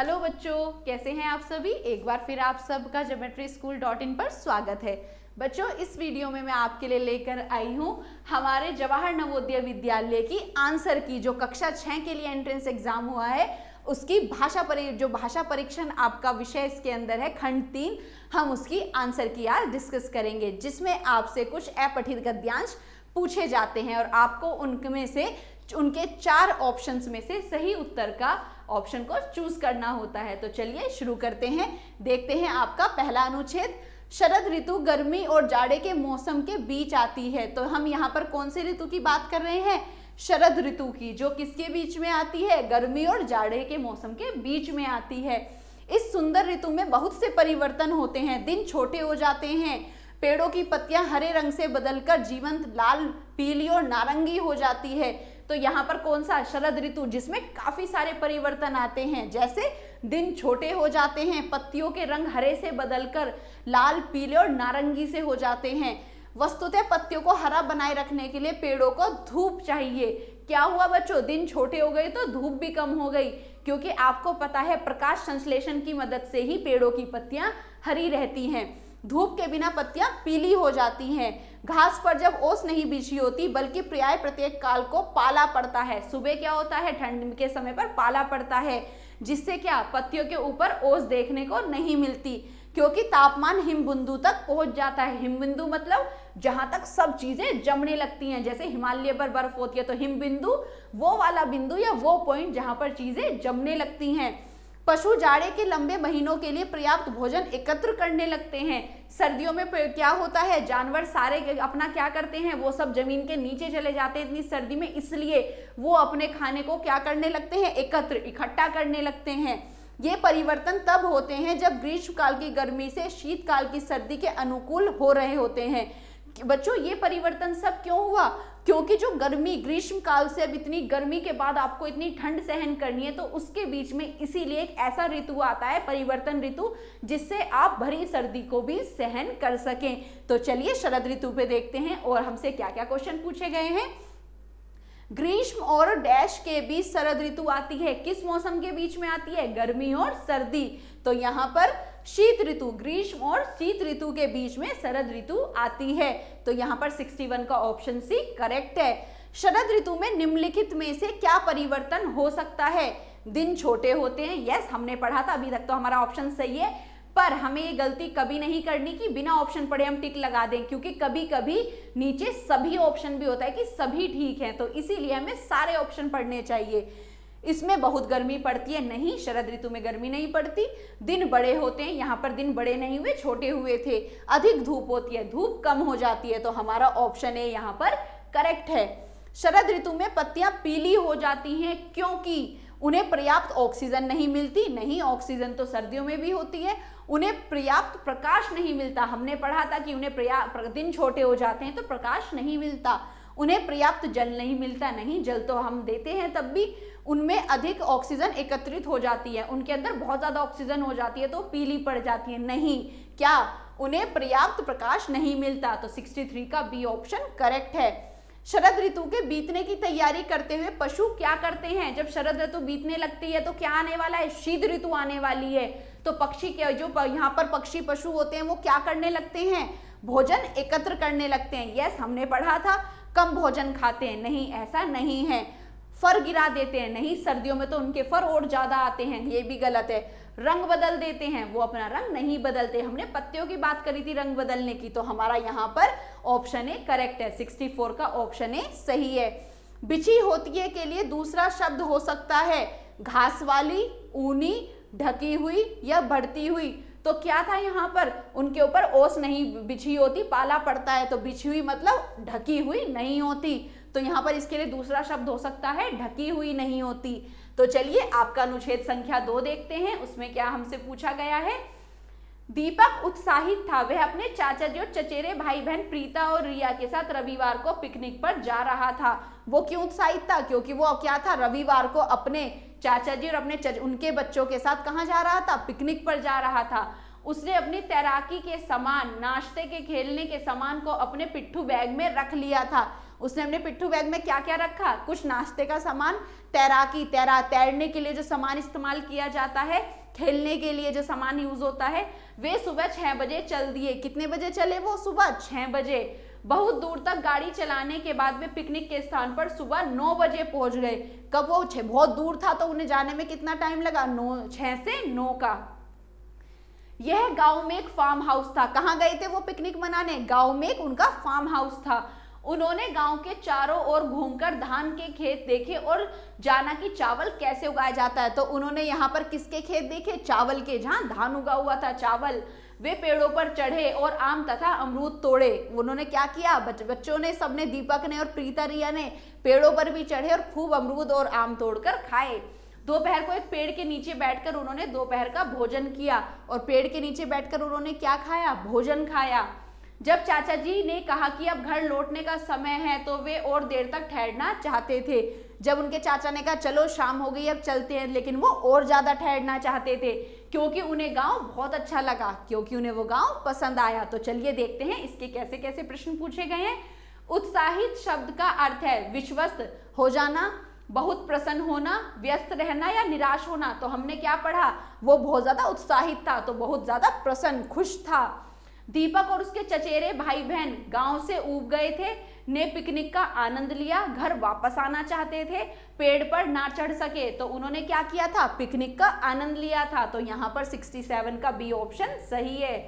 Hello बच्चों, कैसे हैं आप सभी। एक बार फिर आप सबका geometryschool.in पर स्वागत है। बच्चों, इस वीडियो में मैं आपके लिए लेकर आई हूं हमारे जवाहर नवोदय विद्यालय की आंसर की, जो कक्षा 6 के लिए एंट्रेंस एग्जाम हुआ है उसकी भाषा परीक्षण आपका विषय इसके अंदर है खंड 3, हम उसकी आंसर की आज डिस्कस करेंगे, जिसमें आपसे कुछ अपठित गद्यांश पूछे जाते हैं और आपको उनमें से उनके 4 ऑप्शंस में से सही उत्तर का ऑप्शन को चूज करना होता है। तो चलिए शुरू करते हैं। देखते हैं आपका पहला अनुच्छेद, शरद ऋतु गर्मी और जाड़े के मौसम के बीच आती है। तो हम यहाँ पर कौन से ऋतु की बात कर रहे हैं? शरद ऋतु की, जो किसके बीच में आती है? गर्मी और जाड़े के मौसम के बीच में आती है। इस सुंदर ऋतु में बहुत से परिवर्तन होते हैं, दिन छोटे हो जाते हैं, पेड़ों की पत्तियां हरे रंग से बदलकर जीवंत लाल, पीली और नारंगी हो जाती है। तो यहाँ पर कौन सा? शरद ऋतु, जिसमें काफी सारे परिवर्तन आते हैं, जैसे दिन छोटे हो जाते हैं, पत्तियों के रंग हरे से बदलकर लाल, पीले और नारंगी से हो जाते हैं। वस्तुतः पत्तियों को हरा बनाए रखने के लिए पेड़ों को धूप चाहिए। क्या हुआ बच्चों? दिन छोटे हो गए तो धूप भी कम हो गई, क्योंकि आपको पता है प्रकाश संश्लेषण की मदद से ही पेड़ों की पत्तियां हरी रहती हैं। धूप के बिना पत्तियां पीली हो जाती हैं। घास पर जब ओस नहीं बिछी होती, बल्कि प्राय प्रत्येक काल को पाला पड़ता है। सुबह क्या होता है? ठंड के समय पर पाला पड़ता है, जिससे क्या पत्तियों के ऊपर ओस देखने को नहीं मिलती, क्योंकि तापमान हिमबिंदु तक पहुंच जाता है। हिमबिंदु मतलब जहां तक सब चीजें जमने लगती हैं, जैसे हिमालय पर बर्फ होती है तो हिमबिंदु वो वाला बिंदु या वो पॉइंट जहां पर चीजें जमने लगती हैं। पशु जाड़े के लंबे महीनों के लिए पर्याप्त भोजन एकत्र करने लगते हैं। सर्दियों में क्या होता है? जानवर सारे अपना क्या करते हैं? वो सब जमीन के नीचे चले जाते हैं इतनी सर्दी में, इसलिए वो अपने खाने को क्या करने लगते हैं? इकट्ठा करने लगते हैं। ये परिवर्तन तब होते हैं जब ग्रीष्म काल की गर्मी से शीतकाल की सर्दी के अनुकूल हो रहे होते हैं। बच्चों, ये परिवर्तन सब क्यों हुआ? क्योंकि जो गर्मी ग्रीष्म काल से अब इतनी गर्मी के बाद आपको इतनी ठंड सहन करनी है, तो उसके बीच में इसीलिए एक ऐसा ऋतु आता है, परिवर्तन ऋतु, जिससे आप भरी सर्दी को भी सहन कर सकें। तो चलिए शरद ऋतु पे देखते हैं और हमसे क्या क्या क्वेश्चन पूछे गए हैं। ग्रीष्म और डैश के बीच शरद ऋतु आती है। किस मौसम के बीच में आती है? गर्मी और सर्दी। तो यहाँ पर शीत ऋतु, ग्रीष्म और शीत ऋतु के बीच में शरद ऋतु आती है। तो यहाँ पर 61 का ऑप्शन सी करेक्ट है। शरद ऋतु में निम्नलिखित में से क्या परिवर्तन हो सकता है? दिन छोटे होते हैं, यस हमने पढ़ा था, अभी तक तो हमारा ऑप्शन सही है, पर हमें ये गलती कभी नहीं करनी कि बिना ऑप्शन पढ़े हम टिक लगा दें, क्योंकि कभी कभी नीचे सभी ऑप्शन भी होता है कि सभी ठीक है, तो इसीलिए हमें सारे ऑप्शन पढ़ने चाहिए। इसमें बहुत गर्मी पड़ती है, नहीं, शरद ऋतु में गर्मी नहीं पड़ती। दिन बड़े होते हैं, यहाँ पर दिन बड़े नहीं हुए, छोटे हुए थे। अधिक धूप होती है, धूप कम हो जाती है, तो हमारा ऑप्शन ए यहाँ पर करेक्ट है। शरद ऋतु में पत्तियां पीली हो जाती हैं, क्योंकि उन्हें पर्याप्त ऑक्सीजन नहीं मिलती। नहीं, ऑक्सीजन तो सर्दियों में भी होती है। उन्हें पर्याप्त प्रकाश नहीं मिलता, हमने पढ़ा था कि उन्हें दिन छोटे हो जाते हैं तो प्रकाश नहीं मिलता। उन्हें पर्याप्त जल नहीं मिलता, नहीं, जल तो हम देते हैं तब भी। उनमें अधिक ऑक्सीजन एकत्रित हो जाती है, उनके अंदर बहुत ज्यादा ऑक्सीजन हो जाती है तो पीली पड़ जाती है। नहीं, क्या उन्हें पर्याप्त प्रकाश नहीं मिलता? तो 63 का बी ऑप्शन करेक्ट है। शरद ऋतु के बीतने की तैयारी करते हुए पशु क्या करते हैं? जब शरद ऋतु बीतने लगती है तो क्या आने वाला है? शीत ऋतु आने वाली है। तो पक्षी क्या, जो यहाँ पर पक्षी पशु होते हैं, वो क्या करने लगते हैं? भोजन एकत्र करने लगते हैं। यस, हमने पढ़ा था कम भोजन खाते हैं, नहीं, ऐसा नहीं है। फर गिरा देते हैं, नहीं, सर्दियों में तो उनके फर और ज्यादा आते हैं, ये भी गलत है। रंग बदल देते हैं, वो अपना रंग नहीं बदलते। हमने पत्तियों की बात करी थी रंग बदलने की, तो हमारा यहाँ पर ऑप्शन ए करेक्ट है। 64 का ऑप्शन ए सही है। बिछी होती है के लिए दूसरा शब्द हो सकता है घास वाली, ऊनी, ढकी हुई या बढ़ती हुई। तो क्या था यहाँ पर? उनके ऊपर ओस नहीं बिछी होती, पाला पड़ता है, तो बिछी हुई मतलब ढकी हुई नहीं होती। तो यहाँ पर इसके लिए दूसरा शब्द हो सकता है ढकी हुई नहीं होती। तो चलिए आपका अनुच्छेद संख्या 2 देखते हैं, उसमें क्या हमसे पूछा गया है। दीपक उत्साहित था, वह अपने चाचा जी और चचेरे भाई बहन प्रीता और रिया के साथ रविवार को पिकनिक पर जा रहा था। वो क्यों उत्साहित था? क्योंकि वो क्या था, रविवार को अपने चाचा जी और अपने उनके बच्चों के साथ कहाँ जा रहा था? पिकनिक पर जा रहा था। उसने अपनी तैराकी के सामान, नाश्ते के, खेलने के सामान को अपने पिट्ठू बैग में रख लिया था। उसने अपने पिट्ठू बैग में क्या क्या रखा, कुछ नाश्ते का सामान, तैरने के लिए जो सामान इस्तेमाल किया जाता है, खेलने के लिए जो सामान यूज होता है, वे सुबह 6 बजे चल दिए। कितने बजे चले वो? सुबह 6 बजे। बहुत दूर तक गाड़ी चलाने के बाद वे पिकनिक के स्थान पर सुबह 9 बजे पहुंच गए। कब वो बहुत दूर था तो उन्हें जाने में कितना टाइम लगा? 6 से 9 का। यह गांव में एक फार्म हाउस था। कहाँ गए थे वो पिकनिक मनाने? गांव में एक उनका फार्म हाउस था। उन्होंने गांव के चारों ओर घूमकर धान के खेत देखे और जाना कि चावल कैसे उगाया जाता है। तो उन्होंने यहाँ पर किसके खेत देखे? चावल के, जहाँ धान उगा हुआ था, चावल। वे पेड़ों पर चढ़े और आम तथा अमरूद तोड़े। उन्होंने क्या किया? बच्चों ने, सबने, दीपक ने और प्रीता रिया ने पेड़ों पर भी चढ़े और खूब अमरूद और आम तोड़कर खाए। दोपहर को एक पेड़ के नीचे बैठकर उन्होंने दोपहर का भोजन किया। और पेड़ के नीचे बैठकर उन्होंने क्या खाया? भोजन खाया। जब चाचा जी ने कहा कि अब घर लौटने का समय है तो वे और देर तक ठहरना चाहते थे। जब उनके चाचा ने कहा चलो शाम हो गई अब चलते हैं, लेकिन वो और ज्यादा ठहरना चाहते थे क्योंकि उन्हें गांव बहुत अच्छा लगा, क्योंकि उन्हें वो गांव पसंद आया। तो चलिए देखते हैं इसके कैसे कैसे प्रश्न पूछे गए हैं। उत्साहित शब्द का अर्थ है विश्वस्त हो जाना, बहुत प्रसन्न होना, व्यस्त रहना या निराश होना। तो हमने क्या पढ़ा? वो बहुत ज्यादा उत्साहित था, तो बहुत ज्यादा प्रसन्न, खुश था। दीपक और उसके चचेरे भाई बहन गांव से ऊब गए थे, ने पिकनिक का आनंद लिया, घर वापस आना चाहते थे, पेड़ पर ना चढ़ सके तो उन्होंने क्या किया था? पिकनिक का आनंद लिया था। तो यहाँ पर 67 का बी ऑप्शन सही है।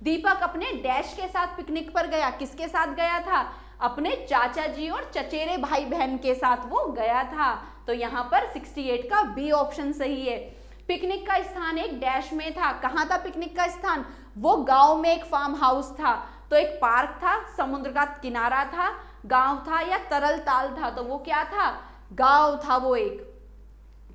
दीपक अपने डैश के साथ पिकनिक पर गया। किसके साथ गया था? अपने चाचा जी और चचेरे भाई बहन के साथ वो गया था। तो यहाँ पर 68 का बी ऑप्शन सही है। पिकनिक का स्थान एक डैश में था। कहाँ था पिकनिक का स्थान? वो गांव में एक फार्म हाउस था। तो एक पार्क था, समुद्र का किनारा था, गांव था या तरल ताल था? तो वो क्या था? गांव था वो एक।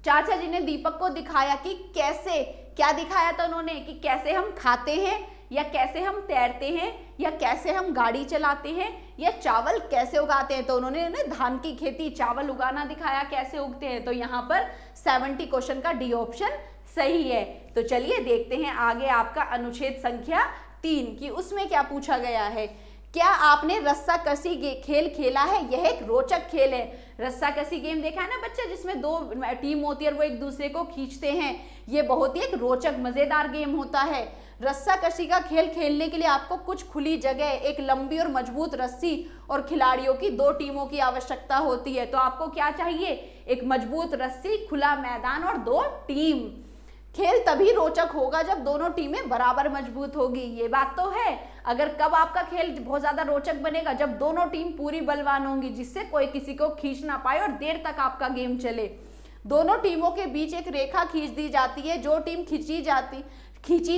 चाचा जी ने दीपक को दिखाया कि कैसे, क्या दिखाया था उन्होंने? कि कैसे हम खाते हैं या कैसे हम तैरते हैं या कैसे हम गाड़ी चलाते हैं या चावल कैसे उगाते हैं। तो उन्होंने धान की खेती, चावल उगाना दिखाया कैसे उगते हैं। तो यहाँ पर 70 क्वेश्चन का डी ऑप्शन सही है। तो चलिए देखते हैं आगे आपका अनुच्छेद संख्या 3 की उसमें क्या पूछा गया है। क्या आपने रस्साकसी खेल खेला है? यह एक रोचक खेल है। रस्साकसी गेम देखा है ना बच्चे, जिसमें 2 टीम होती है और वो एक दूसरे को खींचते हैं। ये बहुत ही एक रोचक मजेदार गेम होता है। रस्साकसी का खेल खेलने के लिए आपको कुछ खुली जगह, एक लंबी और मजबूत रस्सी और खिलाड़ियों की 2 टीमों की आवश्यकता होती है। तो आपको क्या चाहिए? एक मजबूत रस्सी, खुला मैदान और 2 टीम। खेल तभी रोचक होगा जब दोनों टीमें बराबर मजबूत होगी। ये बात तो है। अगर कब आपका खेल बहुत ज्यादा रोचक बनेगा? जब दोनों टीम पूरी बलवान होंगी, जिससे कोई किसी को खींच ना पाए और देर तक आपका गेम चले। दोनों टीमों के बीच एक रेखा खींच दी जाती है। जो टीम खींची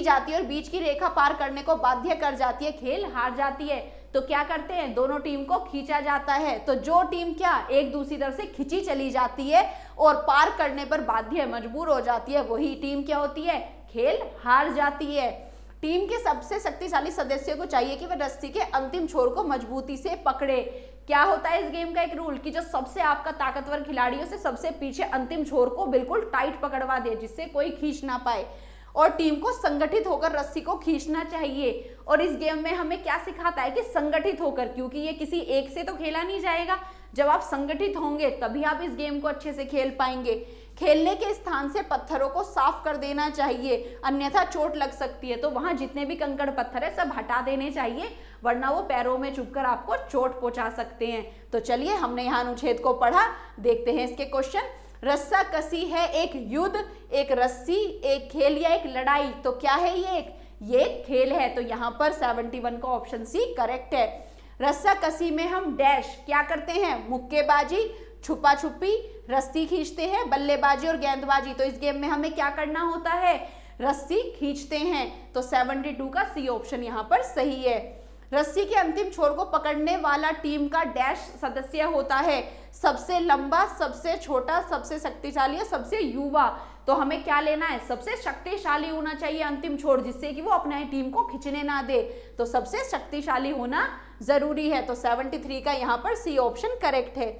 जाती है और बीच की रेखा पार करने को बाध्य कर जाती है, खेल हार जाती है। तो क्या करते हैं? दोनों टीम को खींचा जाता है। तो जो टीम क्या एक दूसरी तरफ से खींची चली जाती है और पार करने पर बाध्य, मजबूर हो जाती है, वही टीम क्या होती है? खेल हार जाती है। टीम के सबसे शक्तिशाली सदस्य को चाहिए कि वह रस्सी के अंतिम छोर को मजबूती से पकड़े। क्या होता है इस गेम का एक रूल कि जो सबसे आपका ताकतवर खिलाड़ियों से सबसे पीछे अंतिम छोर को बिल्कुल टाइट पकड़वा दे, जिससे कोई खींच ना पाए। और टीम को संगठित होकर रस्सी को खींचना चाहिए। और इस गेम में हमें क्या सिखाता है कि संगठित होकर, क्योंकि ये किसी एक से तो खेला नहीं जाएगा। जब आप संगठित होंगे तभी आप इस गेम को अच्छे से खेल पाएंगे। खेलने के स्थान से पत्थरों को साफ कर देना चाहिए, अन्यथा चोट लग सकती है। तो वहां जितने भी कंकड़ पत्थर है सब हटा देने चाहिए, वरना वो पैरों में चुभकर आपको चोट पहुंचा सकते हैं। तो चलिए हमने यहाँ अनुच्छेद को पढ़ा, देखते हैं इसके क्वेश्चन। रस्साकसी है एक युद्ध, एक रस्सी, एक खेल या एक लड़ाई। तो क्या है ये एक खेल है। तो यहाँ पर 71 का ऑप्शन सी करेक्ट है। रस्साकसी में हम डैश क्या करते हैं? मुक्केबाजी, छुपा छुपी, रस्सी खींचते हैं, बल्लेबाजी और गेंदबाजी। तो इस गेम में हमें क्या करना होता है? रस्सी खींचते हैं। तो 72 का सी ऑप्शन यहाँ पर सही है। रस्सी के अंतिम छोर को पकड़ने वाला टीम का डैश सदस्य होता है? सबसे लंबा, सबसे छोटा, सबसे शक्तिशाली और सबसे युवा। तो हमें क्या लेना है? सबसे शक्तिशाली होना चाहिए अंतिम छोर, जिससे कि वो अपने टीम को खींचने ना दे। तो सबसे शक्तिशाली होना जरूरी है। तो 73 का यहाँ पर सी ऑप्शन करेक्ट है।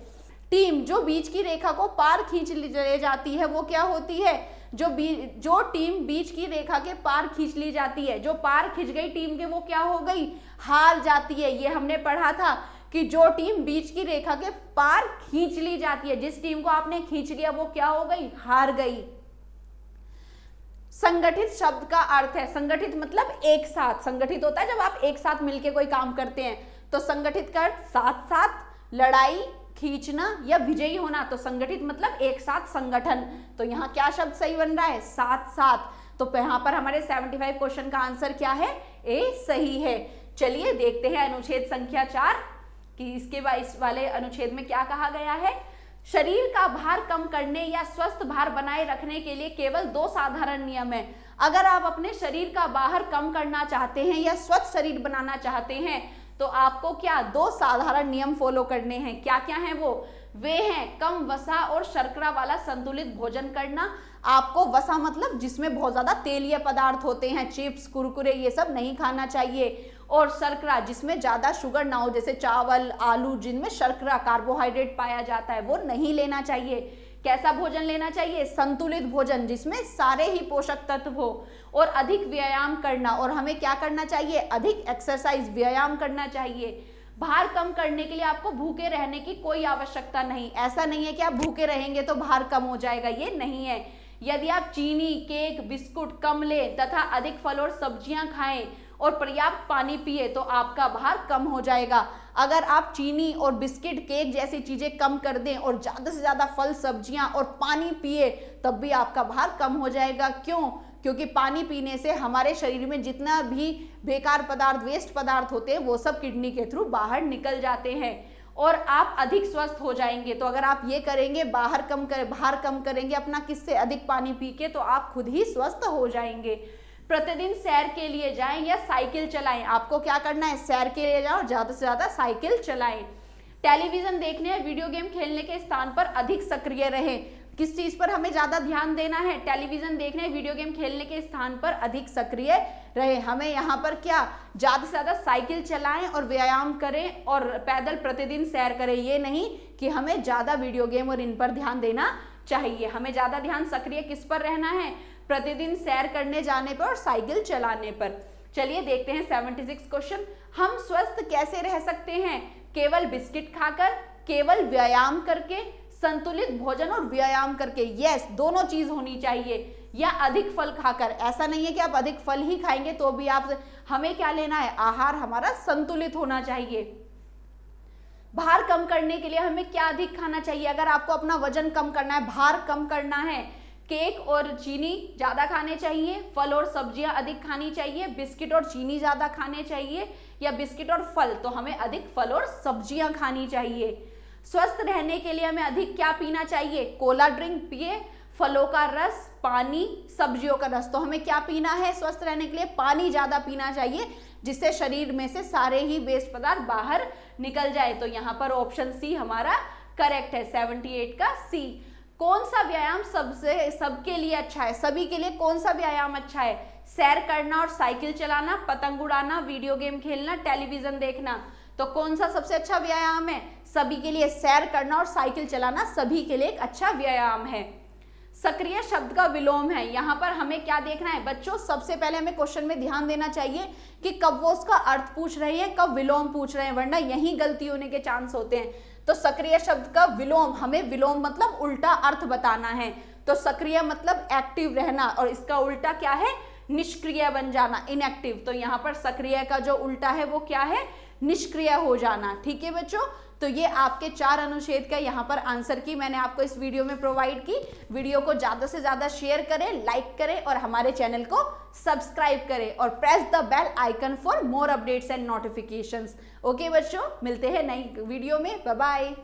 टीम जो बीच की रेखा को पार खींच ले जाती है वो क्या होती है? जो टीम बीच की रेखा के पार खींच ली जाती है, जो पार खींच गई टीम के, वो क्या हो गई? हार जाती है। ये हमने पढ़ा था कि जो टीम बीच की रेखा के पार खींच ली जाती है, जिस टीम को आपने खींच लिया वो क्या हो गई, हार गई। संगठित शब्द का अर्थ है, संगठित मतलब एक साथ, संगठित होता है जब आप एक साथ मिलकर कोई काम करते हैं, तो संगठित का अर्थ साथ साथ, लड़ाई, खींचना या विजयी होना। तो संगठित मतलब एक साथ, संगठन। तो यहाँ क्या शब्द सही बन रहा है, साथ साथ। तो यहाँ पर हमारे 75 क्वेश्चन का आंसर क्या है, ए सही है। चलिए देखते हैं अनुच्छेद संख्या 4 कि इसके इस वाले अनुच्छेद में क्या कहा गया है। शरीर का भार कम करने या स्वस्थ भार बनाए रखने के लिए केवल 2 साधारण नियम है। अगर आप अपने शरीर का भार कम करना चाहते हैं या स्वस्थ शरीर बनाना चाहते हैं तो आपको क्या 2 साधारण नियम फॉलो करने हैं। क्या क्या हैं वो, वे हैं कम वसा और शर्करा वाला संतुलित भोजन करना। आपको वसा मतलब जिसमें बहुत ज्यादा तेलीय पदार्थ होते हैं, चिप्स, कुरकुरे, ये सब नहीं खाना चाहिए। और शर्करा जिसमें ज्यादा शुगर ना हो, जैसे चावल, आलू, जिनमें शर्करा कार्बोहाइड्रेट पाया जाता है, वो नहीं लेना चाहिए। कैसा भोजन लेना चाहिए, संतुलित भोजन जिसमें सारे ही पोषक तत्व हो। और अधिक व्यायाम करना, और हमें क्या करना चाहिए, अधिक एक्सरसाइज, व्यायाम करना चाहिए। भार कम करने के लिए आपको भूखे रहने की कोई आवश्यकता नहीं। ऐसा नहीं है कि आप भूखे रहेंगे तो भार कम हो जाएगा, ये नहीं है। यदि आप चीनी, केक, बिस्कुट कम लें तथा अधिक फल और सब्जियां खाएं और पर्याप्त पानी पिए तो आपका भार कम हो जाएगा। अगर आप चीनी और बिस्किट, केक जैसी चीजें कम कर दें और ज्यादा से ज्यादा फल, सब्जियां और पानी पिए तब भी आपका भार कम हो जाएगा। क्यों? क्योंकि पानी पीने से हमारे शरीर में जितना भी बेकार पदार्थ, वेस्ट पदार्थ होते हैं वो सब किडनी के थ्रू बाहर निकल जाते हैं और आप अधिक स्वस्थ हो जाएंगे। तो अगर आप ये करेंगे, भार कम करेंगे अपना किससे, अधिक पानी पी के, तो आप खुद ही स्वस्थ हो जाएंगे। प्रतिदिन सैर के लिए जाएं या साइकिल चलाएं। आपको क्या करना है, सैर के लिए जाओ, ज्यादा से ज्यादा साइकिल चलाएं। टेलीविजन देखने या वीडियो गेम खेलने के स्थान पर अधिक सक्रिय रहें। किस चीज पर हमें ज्यादा ध्यान देना है, टेलीविजन देखने, वीडियो गेम खेलने के स्थान पर अधिक सक्रिय रहे। हमें यहाँ पर क्या, ज्यादा से ज्यादा साइकिल चलाएं और व्यायाम करें और पैदल प्रतिदिन सैर करें। ये नहीं कि हमें ज्यादा वीडियो गेम और इन पर ध्यान देना चाहिए। हमें ज्यादा ध्यान सक्रिय किस पर रहना है, प्रतिदिन सैर करने जाने पर और साइकिल चलाने पर। चलिए देखते हैं 76 क्वेश्चन। हम स्वस्थ कैसे रह सकते हैं, केवल बिस्किट खाकर, केवल व्यायाम करके, संतुलित भोजन और व्यायाम करके। यस, दोनों चीज होनी चाहिए। या अधिक फल खाकर, ऐसा नहीं है कि आप अधिक फल ही खाएंगे तो भी आप, हमें क्या लेना है, आहार हमारा संतुलित होना चाहिए। भार कम करने के लिए हमें क्या अधिक खाना चाहिए, अगर आपको अपना वजन कम करना है, भार कम करना है, केक और चीनी ज्यादा खाने चाहिए, फल और सब्जियां अधिक खानी चाहिए, बिस्किट और चीनी ज्यादा खाने चाहिए, या बिस्किट और फल, तो हमें अधिक फल और सब्जियां खानी चाहिए। स्वस्थ रहने के लिए हमें अधिक क्या पीना चाहिए, कोला ड्रिंक पिए, फलों का रस, पानी, सब्जियों का रस। तो हमें क्या पीना है, स्वस्थ रहने के लिए पानी ज्यादा पीना चाहिए, जिससे शरीर में से सारे ही वेस्ट पदार्थ बाहर निकल जाए। तो यहाँ पर ऑप्शन सी हमारा करेक्ट है, 78 का सी। कौन सा व्यायाम सबके लिए अच्छा है, सभी के लिए कौन सा व्यायाम अच्छा है, सैर करना और साइकिल चलाना, पतंग उड़ाना, वीडियो गेम खेलना, टेलीविजन देखना। तो कौन सा सबसे अच्छा व्यायाम है, सभी के लिए सैर करना और साइकिल चलाना सभी के लिए एक अच्छा व्यायाम है। सक्रिय शब्द का विलोम है, यहाँ पर हमें क्या देखना है बच्चों, सबसे पहले हमें क्वेश्चन में ध्यान देना चाहिए कि कब वो उसका अर्थ पूछ रही है, कब विलोम पूछ रहे हैं, वरना यही गलती होने के चांस होते हैं। तो सक्रिय शब्द का विलोम, हमें विलोम मतलब उल्टा अर्थ बताना है। तो सक्रिय मतलब एक्टिव रहना और इसका उल्टा क्या है, निष्क्रिय बन जाना, इनएक्टिव। तो यहाँ पर सक्रिय का जो उल्टा है वो क्या है, निष्क्रिय हो जाना। ठीक है बच्चों, तो ये आपके 4 अनुच्छेद का यहाँ पर आंसर की मैंने आपको इस वीडियो में प्रोवाइड की। वीडियो को ज्यादा से ज्यादा शेयर करें, लाइक करें और हमारे चैनल को सब्सक्राइब करें और press the bell icon for more updates and notifications. Okay बच्चों, मिलते हैं नई वीडियो में, बाय बाय।